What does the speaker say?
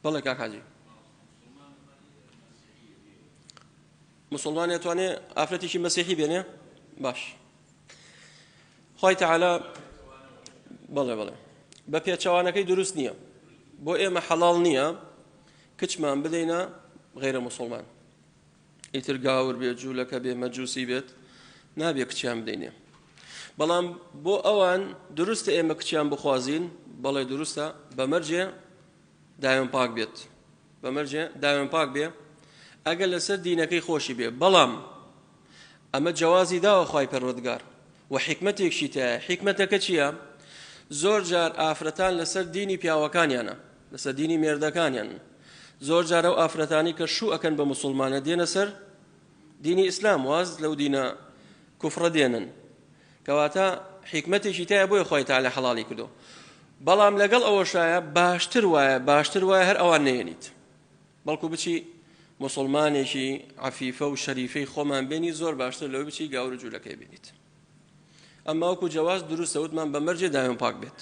بەڵێ کاک حاجی مسلمان دەتوانێت ئافرەتێکی مەسیحی بێنێ باش خوای تەعالا بەڵێ بە پێچەوانەکەی دروست نییە بۆ ئێمە حەڵاڵ نییە کچمان بدەینە غەیرە مسلمان ئیتر گاور بێت جوولەکە بێ مەجووسی بێت نابێ کچیان بدەینێ بەڵام بۆ ئەوان دروستە ئێمە کچیان بخوازین بەڵێ دروستە بەمەرجێ داوێن پاک بێت بەمەرجێ داوێن پاک بێ ئەگەر لەسەر دینەکەی خۆشی بێ بەڵام ئەمە جوازی داوە خوای پەروەردگار و حکمتێکشی تایە حکمتەکە چییە زۆر جار ئافرەتان لەسەر دینی پیاوەکانیانە لەسەر دینی مێردەکانیان زۆر جار ئەو ئافرەتانی کە شوو ئەکەن بە موسڵمانە دێنە سەر دینی ئیسلام واز لەو دینە کوفرە دێنن کەواتە حکمتێکی تایە بۆیە خوای تەعالا حەڵاڵی کردو بەڵام لەگەڵ ئەوەشایە باشتر وایە هەر ئەوان نێنیت بەڵکو بچی مسلمانێکی عەفیفە و شەریفەی خۆمان بێنی زۆر باشتر لەوەی بچی گاور و جوولەکەی بێنیت ئەمما وەکو جەواز دروستە وتمان بەمەرجێ داوێن پاک بێت